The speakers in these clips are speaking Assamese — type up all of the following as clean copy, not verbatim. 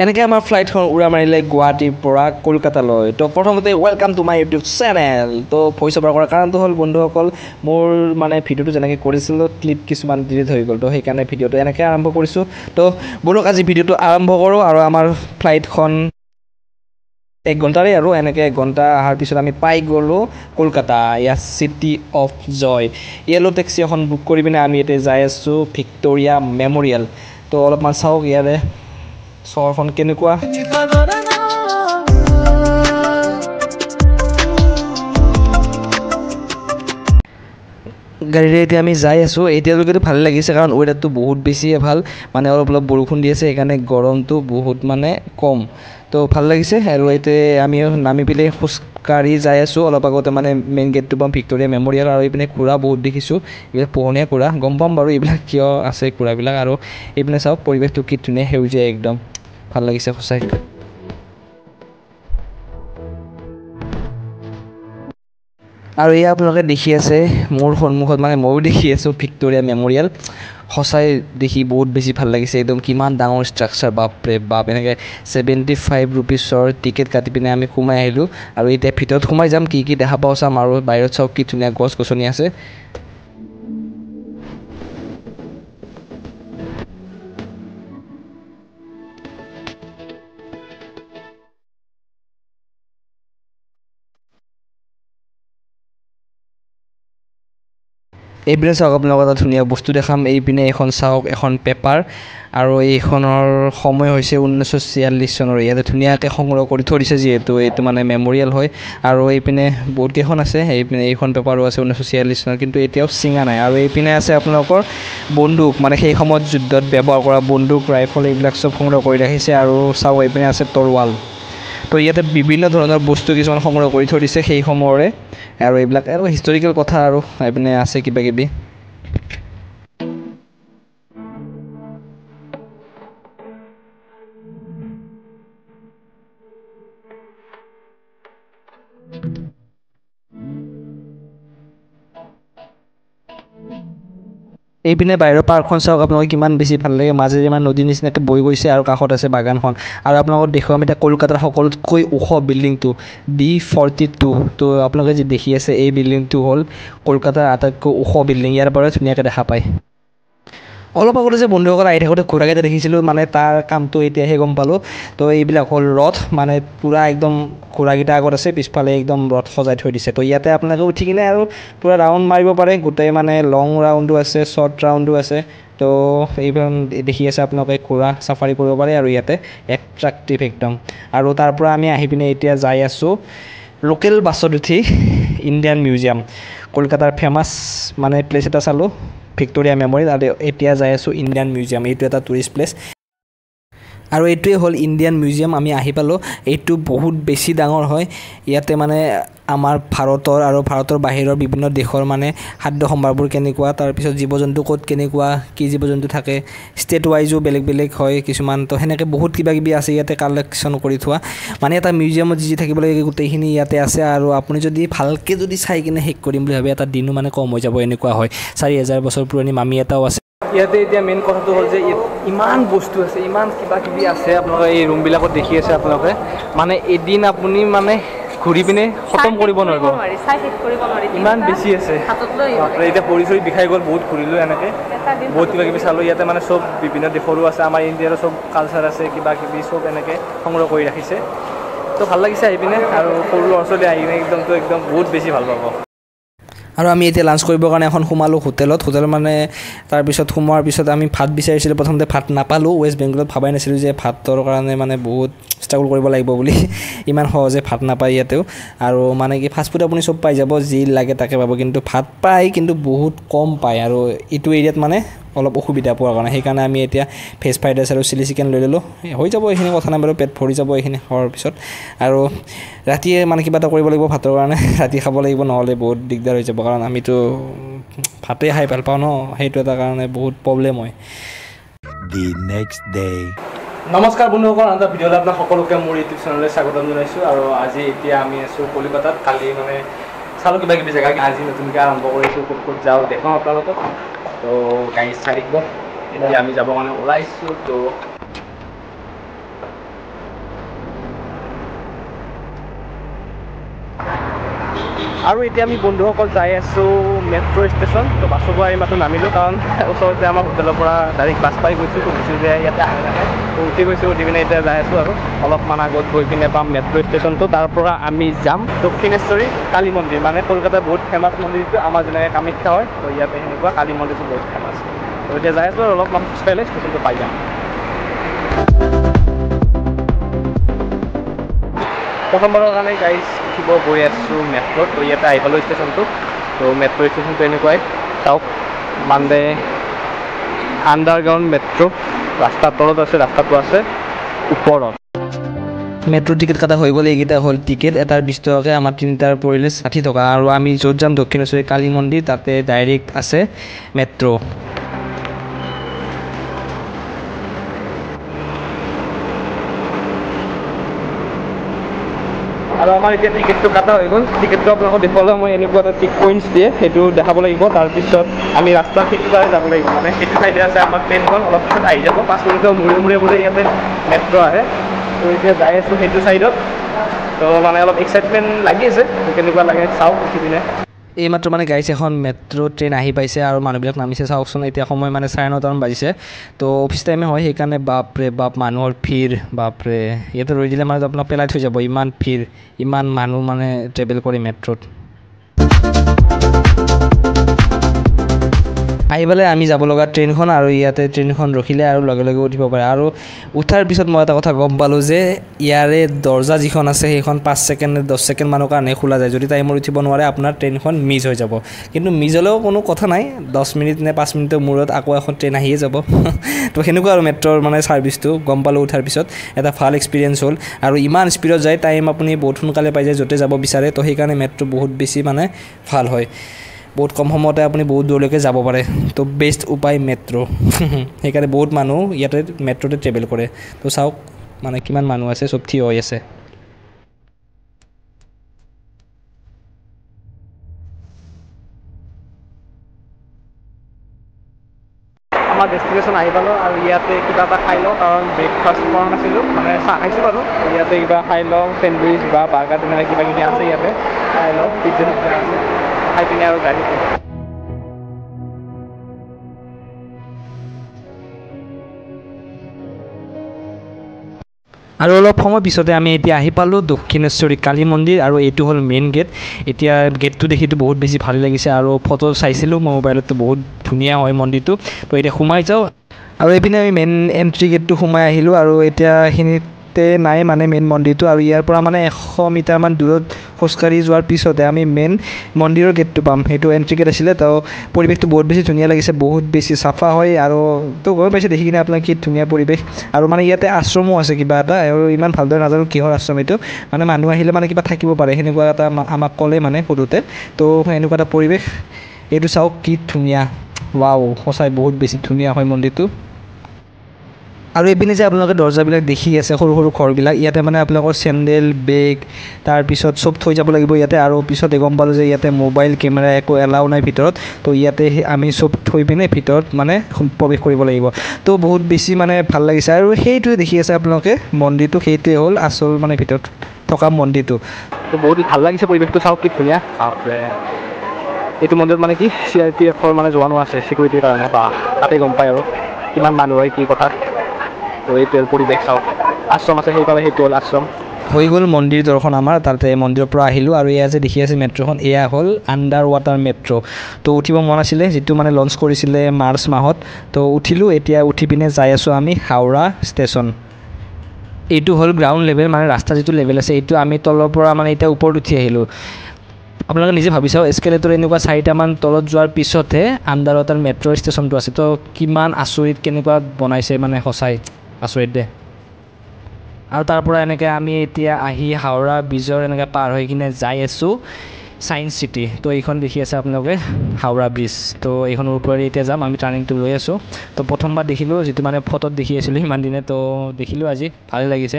এনেকৈ আমাৰ ফ্লাইটখন উৰা মাৰিলে গুৱাহাটীৰ পৰা কলকাতালৈ। তো প্ৰথমতে welcome to my YouTube channel. তো ভইচ অভাৰ কৰাৰ কাৰণটো হ'ল বন্ধুসকল মোৰ মানে ভিডিঅ'টো যেনেকৈ কৰিছিলোঁ ক্লিপ কিছুমান ডিলিট হৈ গ'ল। তো সেইকাৰণে ভিডিঅ'টো এনেকৈ আৰম্ভ কৰিছোঁ। তো বলক আজি ভিডিঅ'টো আৰম্ভ কৰোঁ। আৰু আমাৰ ফ্লাইটখন 1 ঘণ্টাৰে আৰু এনেকৈ 1 ঘণ্টা অহাৰ পিছত আমি পাই গ'লোঁ কলকাতা, ইয়াৰ city of joy. Yellow taxi এখন বুক কৰি পিনে আমি এতিয়া যাই আছোঁ ভিক্ট'ৰিয়া মেম'ৰিয়েল। তো অলপমান চাওক ইয়াৰে চহৰখন কেনেকুৱা। গাড়ীৰে এতিয়া আমি যাই আছোঁ। এতিয়ালৈকেতো ভালে লাগিছে কাৰণ ৱেডাৰটো বহুত বেছিয়ে ভাল, মানে অলপ অলপ বৰষুণ দি আছে, সেইকাৰণে গৰমটো বহুত মানে কম। তো ভাল লাগিছে। আৰু এতিয়া আমি নামি পেলাই খোজকাঢ়ি যাই আছোঁ। অলপ আগতে মানে মেইন গেটটো পাম ভিক্ট'ৰিয়া মেম'ৰিয়েল। আৰু এইপিনে ঘোঁৰা বহুত দেখিছোঁ, এইবিলাক পোহনীয়া ঘোঁৰা, গম পাম বাৰু এইবিলাক কিয় আছে ঘোঁৰাবিলাক। আৰু এইপিনে চাওক পৰিৱেশটো কি ধুনীয়া সেউজীয়া একদম ভাল লাগিছে সঁচাই। আৰু এয়া আপোনালোকে দেখি আছে মোৰ সন্মুখত, মানে ময়ো দেখি আছোঁ ভিক্ট'ৰিয়া মেম'ৰিয়েল। সঁচাই দেখি বহুত বেছি ভাল লাগিছে একদম, কিমান ডাঙৰ ষ্ট্ৰাকচাৰ, বাপৰে বাপ। এনেকৈ 75 ৰুপিছৰ টিকেট কাটি পিনে আমি সোমাই আহিলোঁ। আৰু এতিয়া ভিতৰত সোমাই যাম, কি কি দেখা পাওঁ চাম। আৰু বাহিৰত চাওক কি ধুনীয়া গছ গছনি আছে। এইপিনে চাওক আপোনালোকক এটা ধুনীয়া বস্তু দেখাম। এইপিনে এখন চাওক, এখন পেপাৰ। আৰু এইখনৰ সময় হৈছে 1946 চনৰ। ইয়াতে ধুনীয়াকৈ সংগ্ৰহ কৰি থৈ দিছে, যিহেতু এইটো মানে মেম'ৰিয়েল হয়। আৰু এইপিনে বহুতকেইখন আছে, এইখন পেপাৰো আছে 1946 চনৰ, কিন্তু এতিয়াও ছিঙা নাই। আৰু এইপিনে আছে আপোনালোকৰ বন্দুক, মানে সেই সময়ত যুদ্ধত ব্যৱহাৰ কৰা বন্দুক, ৰাইফল, এইবিলাক চব সংগ্ৰহ কৰি ৰাখিছে। আৰু চাওক এইপিনে আছে তৰোৱাল। তো ইয়াতে বিভিন্ন ধৰণৰ বস্তু কিছুমান সংগ্ৰহ কৰি থৈ দিছে সেই সময়ৰে। আৰু এইবিলাক আৰু হিষ্টৰিকেল কথা। আৰু এইপিনে আছে কিবা কিবি। এইপিনে বাহিৰৰ পাৰ্কখন চাওক আপোনালোকে, কিমান বেছি ভাল লাগে। মাজেৰে ইমান নদীৰ নিচিনাকৈ বৈ গৈছে আৰু কাষত আছে বাগানখন। আৰু আপোনালোকক দেখুৱাম এতিয়া কলকাতাৰ সকলোতকৈ ওখ বিল্ডিংটো, D42। তো আপোনালোকে যি দেখি আছে এই বিল্ডিংটো হ'ল কলকাতাৰ আটাইতকৈ ওখ বিল্ডিং। ইয়াৰ পৰা ধুনীয়াকৈ দেখা পায়। অলপ আগতে যে বন্ধুসকল আহি থাকোঁতে ঘোঁৰাকেইটা দেখিছিলোঁ, মানে তাৰ কামটো এতিয়াহে গম পালোঁ। তো এইবিলাক হ'ল ৰথ, মানে পূৰা একদম ঘোঁৰাকেইটা আগত আছে, পিছফালে একদম ৰথ সজাই থৈ দিছে। তো ইয়াতে আপোনালোকে উঠি কিনে আৰু পূৰা ৰাউণ্ড মাৰিব পাৰে। গোটেই মানে লং ৰাউণ্ডো আছে, শ্বৰ্ট ৰাউণ্ডো আছে। তো এইবিলাক দেখি আছে আপোনালোকে, ঘোঁৰা চাফাৰী কৰিব পাৰে আৰু ইয়াতে এট্ৰাক্টিভ একদম। আৰু তাৰ পৰা আমি আহি পিনে এতিয়া যাই আছোঁ লোকেল বাছত উঠি ইণ্ডিয়ান মিউজিয়াম। কলকাতাৰ ফেমাছ মানে প্লেচ এটা চালোঁ, ভিক্ট'ৰিয়া মেম'ৰিয়েল। আৰু এতিয়া যাই আছোঁ ইণ্ডিয়ান মিউজিয়াম। এইটো এটা টুৰিষ্ট প্লেচ। আৰু এইটোৱে হ'ল ইণ্ডিয়ান মিউজিয়াম। আমি আহি পালোঁ। এইটো বহুত বেছি ডাঙৰ হয়। ইয়াতে মানে আমাৰ ভাৰতৰ আৰু ভাৰতৰ বাহিৰৰ বিভিন্ন দেশৰ মানে খাদ্য সম্ভাৰবোৰ কেনেকুৱা, তাৰপিছত জীৱ জন্তু ক'ত কেনেকুৱা, কি জীৱ জন্তু থাকে, ষ্টেট ৱাইজো বেলেগ বেলেগ হয় কিছুমান। তো সেনেকৈ বহুত কিবা কিবি আছে ইয়াতে কালেকশ্যন কৰি থোৱা। মানে এটা মিউজিয়ামত যি থাকিব লাগে গোটেইখিনি ইয়াতে আছে। আৰু আপুনি যদি ভালকৈ যদি চাই কিনে শেষ কৰিম বুলি ভাবে, এটা দিনো মানে কম হৈ যাব, এনেকুৱা হয়। 4000 বছৰ পুৰণি মামি এটাও আছে ইয়াতে। এতিয়া মেইন কথাটো হ'ল যে ইয়াত ইমান বস্তু আছে, ইমান কিবা কিবি আছে। আপোনালোকে এই ৰুমবিলাকত দেখি আছে আপোনালোকে, মানে এদিন আপুনি মানে ঘূৰি পিনে খতম কৰিব নোৱাৰিব, ইমান বেছি আছে। এতিয়া ভৰি চৰি বিষাই গ'ল, বহুত ঘূৰিলোঁ এনেকৈ, বহুত কিবা কিবি চালোঁ। ইয়াতে মানে চব বিভিন্ন দেশৰো আছে, আমাৰ ইণ্ডিয়াৰো চব কালচাৰ আছে, কিবা কিবি চব এনেকৈ সংগ্ৰহ কৰি ৰাখিছে। তো ভাল লাগিছে আহি পিনে। আৰু সৰু ল'ৰা ছোৱালী আহি কিনে একদম বহুত বেছি ভাল পাব। আৰু আমি এতিয়া লাঞ্চ কৰিবৰ কাৰণে এখন সোমালোঁ হোটেলত মানে তাৰপিছত সোমোৱাৰ পিছত আমি ভাত বিচাৰিছিলোঁ। প্ৰথমতে ভাত নাপালোঁ। ৱেষ্ট বেংগলত ভাবাই নাছিলোঁ যে ভাতৰ কাৰণে মানে বহুত ষ্ট্ৰাগল কৰিব লাগিব বুলি, ইমান সহজে ভাত নাপায় ইয়াতেও। আৰু মানে কি ফাষ্টফুড আপুনি চব পাই যাব, যি লাগে তাকে পাব, কিন্তু ভাত পায় কিন্তু বহুত কম পায়। আৰু এইটো এৰিয়াত মানে অলপ অসুবিধা পোৱাৰ কাৰণে, সেইকাৰণে আমি এতিয়া ভেজ ফ্ৰাইড ৰাইচ আৰু চিলি চিকেন লৈ ল'লোঁ। হৈ যাব এইখিনি, কথা নাই বাৰু, পেট ভৰি যাব এইখিনি খোৱাৰ পিছত। আৰু ৰাতিয়ে মানে কিবা এটা কৰিব লাগিব ভাতৰ কাৰণে, ৰাতি খাব লাগিব, নহ'লে বহুত দিগদাৰ হৈ যাব। কাৰণ আমিতো ভাতেই খাই ভাল পাওঁ ন, সেইটো এটা কাৰণে বহুত প্ৰব্লেম হয়। The next day. নমস্কাৰ বন্ধুসকল, এটা ভিডিঅ'লৈ আপোনাক সকলোকে মোৰ ইউটিউব চেনেললৈ স্বাগতম জনাইছোঁ। আৰু আজি এতিয়া আমি আছোঁ কলিকতাত। কালি মানে চালোঁ কিবা কিবি জেগা, আজি নতুনকৈ আৰম্ভ কৰিছোঁ। ক'ত ক'ত যাওঁ দেখাওঁ আপোনালোকক। তো গাড়ী চাই থাকিব। এতিয়া আমি যাবৰ কাৰণে ওলাইছোঁ। তো আৰু এতিয়া আমি বন্ধুসকল যাই আছোঁ মেট্ৰ' ষ্টেচন। তো বাছৰ পৰা এইমাত্ৰ নামিলোঁ, কাৰণ ওচৰতে আমাৰ হোটেলৰ পৰা ডাইৰেক্ট বাছ পাই গৈছোঁ। তো গৈছোঁ যে ইয়াতে আহে নাহে, তো উঠি গৈছোঁ, উঠি পিনে এতিয়া যাই আছোঁ আৰু অলপমান আগত গৈ পিনে পাম মেট্ৰ' ষ্টেচনটো। তাৰ পৰা আমি যাম দক্ষিণেশ্বৰী কালী মন্দিৰ, মানে কলকাতাৰ বহুত ফেমাছ মন্দিৰটো, আমাৰ যেনেকৈ কামাখ্যা হয়, তো ইয়াতে সেনেকুৱা কালী মন্দিৰটো বহুত ফেমাছ। তো এতিয়া যাই আছোঁ আৰু অলপমান খোজকাঢ়িলে ষ্টেচনটো পাই যাম। প্ৰথমবাৰৰ কাৰণে গাইজ উঠিব গৈ আছোঁ মেট্ৰ'ত। তো ইয়াতে আহি পালোঁ ষ্টেচনটো। তো মেট্ৰ' ষ্টেচনটো এনেকুৱাই, চাওক মানে আণ্ডাৰগ্ৰাউণ্ড মেট্ৰ'। ৰাস্তাৰ তলত আছে, ৰাস্তাটো আছে ওপৰত। মেট্ৰ' টিকেট কটা হৈ গ'ল। এইকেইটা হ'ল টিকেট, এটাৰ 20 টকাকৈ, আমাৰ তিনিটাৰ পৰিলে 60 টকা। আৰু আমি য'ত যাম দক্ষিণেশ্বৰী কালী মন্দিৰ, তাতে ডাইৰেক্ট আছে মেট্ৰ'। আৰু আমাৰ এতিয়া টিকেটটো কাটা হৈ গ'ল। টিকেটটো আপোনালোকক দেখুৱালে মই এনেকুৱা এটা টিক পইণ্টছ দিয়ে, সেইটো দেখাব লাগিব। তাৰপিছত আমি ৰাস্তাৰ সেইটো ফালে যাব লাগিব, মানে সেইটো চাইডে আছে আমাৰ ট্ৰেইনখন। অলপ পিছত আহি যাব, 5 মিনিটৰ মূৰে মূৰে ইয়াতে মেট্ৰ' আহে। তো এতিয়া যাই আছোঁ সেইটো চাইডত। তো মানে অলপ এক্সাইটমেণ্ট লাগি আছে, কেনেকুৱা লাগে চাওক উঠি পিনে। এইমাত্ৰ মানে গাড়ী এখন মেট্ৰ' ট্ৰেইন আহি পাইছে আৰু মানুহবিলাক নামিছে। চাওকচোন, এতিয়া সময় মানে 9:30মান বাজিছে। তো অফিচ টাইমে হয়, সেইকাৰণে বাপৰে বাপ মানুহৰ ভিৰ, বাপৰে। ইয়াতে ৰৈ দিলে মানে আপোনাক পেলাই থৈ যাব, ইমান ভিৰ, ইমান মানুহ মানে ট্ৰেভেল কৰে মেট্ৰ'ত। আহি পেলাই আমি যাব লগা ট্ৰেইনখন, আৰু ইয়াতে ট্ৰেইনখন ৰখিলে আৰু লগে লগে উঠিব পাৰে। আৰু উঠাৰ পিছত মই এটা কথা গম পালোঁ যে ইয়াৰে দৰ্জা যিখন আছে সেইখন 5 ছেকেণ্ড 10 ছেকেণ্ডমানৰ কাৰণে খোলা যায়। যদি টাইমত উঠিব নোৱাৰে আপোনাৰ ট্ৰেইনখন মিছ হৈ যাব। কিন্তু মিছ হ'লেও কোনো কথা নাই, 10 মিনিট নে 5 মিনিটৰ মূৰত আকৌ এখন ট্ৰেইন আহিয়ে যাব। তো সেনেকুৱা আৰু মেট্ৰ'ৰ মানে ছাৰ্ভিচটো গম পালোঁ উঠাৰ পিছত। এটা ভাল এক্সপিৰিয়েঞ্চ হ'ল। আৰু ইমান স্পীডত যায়, টাইম আপুনি বহুত সোনকালে পাই যায় য'তে যাব বিচাৰে। তো সেইকাৰণে মেট্ৰ' বহুত বেছি মানে ভাল হয়। বহুত কম সময়তে আপুনি বহুত দূৰলৈকে যাব পাৰে। তো বেষ্ট উপায় মেট্ৰ'। সেইকাৰণে বহুত মানুহ ইয়াতে মেট্ৰ'তে ট্ৰেভেল কৰে। তো চাওক মানে কিমান মানুহ আছে, চব থিয় হৈ আছে। আমাৰ ডেষ্টিনেশ্যন আহি পালোঁ, আৰু ইয়াতে কিবা এটা খাই লওঁ, কাৰণ ব্ৰেকফাষ্ট কৰা নাছিলোঁ, মানে চাহ খাইছোঁ বাৰু। ইয়াতে কিবা খাই লওঁ, চেণ্ডউইচ বা বাৰ্গাৰ তেনেকৈ কিবা কিবি আছে ইয়াতে, খাই লওঁ। পিজ্জা আছে, খাই পিনে আৰু গাড়ী আৰু অলপ সময় পিছতে আমি এতিয়া আহি পালোঁ দক্ষিণেশ্বৰী কালী মন্দিৰ, আৰু এইটো হ'ল মেইন গেট। এতিয়া গেটটো দেখিতো বহুত বেছি ভালেই লাগিছে, আৰু ফটো চাইছিলোঁ মই মোবাইলতো, বহুত ধুনীয়া হয় মন্দিৰটো। তো এতিয়া সোমাই যাওঁ, আৰু এইপিনে আমি মেইন এণ্ট্ৰি গেটটো সোমাই আহিলোঁ। আৰু এতিয়া এইখিনিতে নাই মানে মেইন মন্দিৰটো, আৰু ইয়াৰ পৰা মানে 100 মিটাৰমান দূৰত খোজকাঢ়ি যোৱাৰ পিছতে আমি মেইন মন্দিৰৰ গেটটো পাম। সেইটো এণ্ট্ৰি গেট আছিলে। তো পৰিৱেশটো বহুত বেছি ধুনীয়া লাগিছে, বহুত বেছি চাফা হয়। আৰু তো গৈ পাইছে দেখি কিনে আপোনাৰ কি ধুনীয়া পৰিৱেশ। আৰু মানে ইয়াতে আশ্ৰমো আছে কিবা এটা, আৰু ইমান ভালদৰে নাজানো কিহৰ আশ্ৰম এইটো, মানে মানুহ আহিলে মানে কিবা থাকিব পাৰে, সেনেকুৱা এটা আমাক ক'লে মানে সোধোতে। তো এনেকুৱা এটা পৰিৱেশ। এইটো চাওক কি ধুনীয়া, ৱাও, সঁচাই বহুত বেছি ধুনীয়া হয় মন্দিৰটো। আৰু এইপিনে যে আপোনালোকে দৰ্জাবিলাক দেখি আছে, সৰু সৰু ঘৰবিলাক, ইয়াতে মানে আপোনালোকৰ চেণ্ডেল, বেগ, তাৰপিছত চব থৈ যাব লাগিব ইয়াতে। আৰু পিছতে গম পালোঁ যে ইয়াতে মোবাইল কেমেৰা একো এলাও নাই ভিতৰত। তো ইয়াতে আমি চব থৈ পিনে ভিতৰত মানে প্ৰৱেশ কৰিব লাগিব। তো বহুত বেছি মানে ভাল লাগিছে। আৰু সেইটোৱে দেখি আছে আপোনালোকে মন্দিৰটো, সেইটোৱে হ'ল আচল মানে ভিতৰত থকা মন্দিৰটো। তো বহুত ভাল লাগিছে পৰিৱেশটো, চাওক কি ধুনীয়া। এইটো মন্দিৰত মানে কি CRPFৰ মানে জোৱানো আছে চিকিউৰিটিৰ কাৰণে, বা তাতে গম পায় আৰু কিমান মানুহ হয় কি কথা। তো এইটোৱে পৰিৱেশ, চাওক আশ্ৰম আছে সেইফালে, সেইটো হ'ল আশ্ৰম। হৈ গ'ল মন্দিৰ দৰ্শন আমাৰ, তাতে মন্দিৰৰ পৰা আহিলোঁ। আৰু এয়া যে দেখি আছে মেট্ৰ'খন, এয়া হ'ল আণ্ডাৰ ৱাটাৰ মেট্ৰ'। তো উঠিব মন আছিলে, যিটো মানে লঞ্চ কৰিছিলে মাৰ্চ মাহত। তো উঠিলোঁ, এতিয়া উঠি পিনে যাই আছোঁ আমি হাওৰা ষ্টেচন। এইটো হ'ল গ্ৰাউণ্ড লেভেল, মানে ৰাস্তা যিটো লেভেল আছে, এইটো আমি তলৰ পৰা মানে এতিয়া ওপৰত উঠি আহিলোঁ। আপোনালোকে নিজে ভাবি চাওক, এস্কেলেটৰ এনেকুৱা 4টামান তলত যোৱাৰ পিছতহে আণ্ডাৰ ৱাটাৰ মেট্ৰ' ষ্টেচনটো আছে। তো কিমান আচৰিত, কেনেকুৱা বনাইছে, মানে সঁচাই আচৰিত দে। আৰু তাৰ পৰা এনেকৈ আমি এতিয়া আহি হাওৰা ব্ৰিজৰ এনেকৈ পাৰ হৈ কিনে যাই আছোঁ ছায়েন্স চিটি। তো এইখন দেখি আছে আপোনালোকে হাওৰা ব্ৰিজ। তো এইখনৰ ওপৰেদি এতিয়া যাম, আমি টাৰ্ণিংটো লৈ আছোঁ। তো প্ৰথমবাৰ দেখিলোঁ, যিটো মানে ফটোত দেখি আছিলোঁ সিমান দিনে, তো দেখিলোঁ আজি, ভালেই লাগিছে।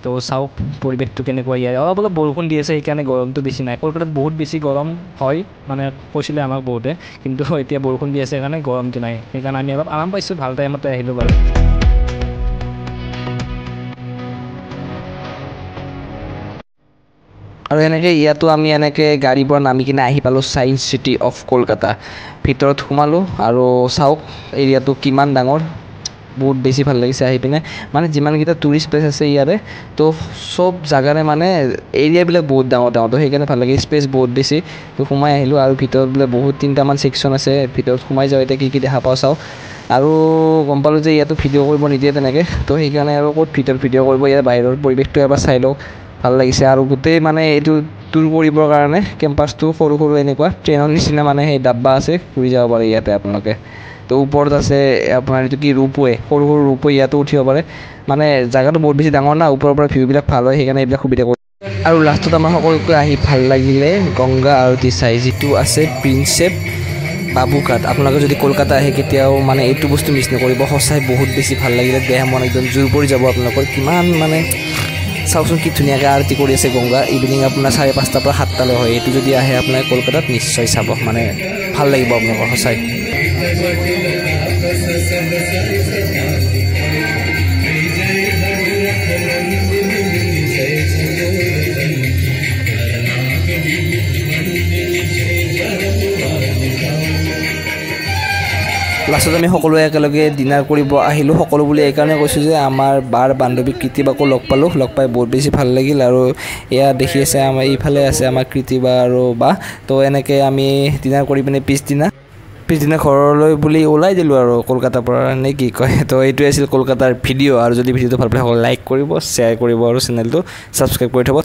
তো চাওক পৰিৱেশটো কেনেকুৱা ইয়াত। অলপ অলপ বৰষুণ দি আছে, সেইকাৰণে গৰমটো বেছি নাই। কলকাতাত বহুত বেছি গৰম হয়, মানে কৈছিলে আমাক বহুতে, কিন্তু এতিয়া বৰষুণ দি আছে সেইকাৰণে গৰমটো নাই। সেইকাৰণে আমি অলপ আৰাম পাইছোঁ, ভাল টাইমতে আহিলোঁ বাৰু। আৰু এনেকৈ ইয়াতো আমি এনেকৈ গাড়ীৰ পৰা নামি কিনে আহি পালোঁ ছায়েন্স চিটি অফ কলকাতা ভিতৰত সোমালোঁ আৰু চাওক এৰিয়াটো কিমান ডাঙৰ বহুত বেছি ভাল লাগিছে আহি পিনে মানে যিমানকেইটা টুৰিষ্ট প্লেচ আছে ইয়াৰে তো চব জাগাৰে মানে এৰিয়াবিলাক বহুত ডাঙৰ ডাঙৰ তো সেইকাৰণে ভাল লাগে স্পেচ বহুত বেছি তো সোমাই আহিলোঁ আৰু ভিতৰত বোলে বহুত 3টামান ছেকশ্যন আছে ভিতৰত সোমাই যাওঁ এতিয়া কি দেখা পাওঁ চাওঁ আৰু গম পালোঁ যে ইয়াতো ভিডিঅ' কৰিব নিদিয়ে তেনেকৈ তো সেইকাৰণে আৰু ক'ত ভিতৰত ভিডিঅ' কৰিব ইয়াৰ বাহিৰৰ পৰিৱেশটো এবাৰ চাই লওঁ ভাল লাগিছে আৰু গোটেই মানে এইটো টুৰ কৰিবৰ কাৰণে কেম্পাছটো সৰু সৰু এনেকুৱা ট্ৰেইনৰ নিচিনা মানে সেই ডাব্বা আছে ঘূৰি যাব পাৰে ইয়াতে আপোনালোকে তো ওপৰত আছে আপোনাৰ এইটো কি ৰোপৱে সৰু সৰু ৰোপৱে ইয়াতো উঠিব পাৰে মানে জেগাটো বহুত বেছি ডাঙৰ না ওপৰৰ পৰা ভিউবিলাক ভাল হয় সেইকাৰণে এইবিলাক সুবিধা কৰি আৰু লাষ্টত আমাৰ সকলোকে আহি ভাল লাগিলে গংগা আৰতি চাই যিটো আছে প্ৰিন্সেপ বাবুঘাট আপোনালোকে যদি কলকাতা আহে কেতিয়াও মানে এইটো বস্তু মিছ নকৰিব সঁচাই বহুত বেছি ভাল লাগিলে দেহ মন একদম জোৰ পৰি যাব আপোনালোকৰ কিমান মানে চাওকচোন কি ধুনীয়াকৈ আৰতি কৰি আছে গংগা ইভিনিং আপোনাৰ 5:30 পৰা 7টালৈ হয় এইটো যদি আহে আপোনাৰ কলকাতাত নিশ্চয় চাব মানে ভাল লাগিব আপোনালোকৰ সঁচাই লাষ্টত আমি সকলোৱে একেলগে ডিনাৰ কৰিব আহিলোঁ সকলো বুলি এইকাৰণে কৈছোঁ যে আমাৰ বাৰ বান্ধৱী কৃতিবাকো লগ পালোঁ লগ পাই বহুত বেছি ভাল লাগিল আৰু এয়া দেখি আছে আমাৰ এইফালে আছে আমাৰ কৃতিবা আৰু বা তো এনেকৈ আমি ডিনাৰ কৰি পিনে পিছদিনা ঘৰলৈ বুলি ওলাই দিলোঁ আৰু কলকাতাৰ পৰা নে কি কয় তো এইটোৱে আছিল কলকাতাৰ ভিডিঅ' আৰু যদি ভিডিঅ'টো ভাল পালে সকলোৱে লাইক কৰিব শ্বেয়াৰ কৰিব আৰু চেনেলটো ছাবস্ক্ৰাইব কৰি থ'ব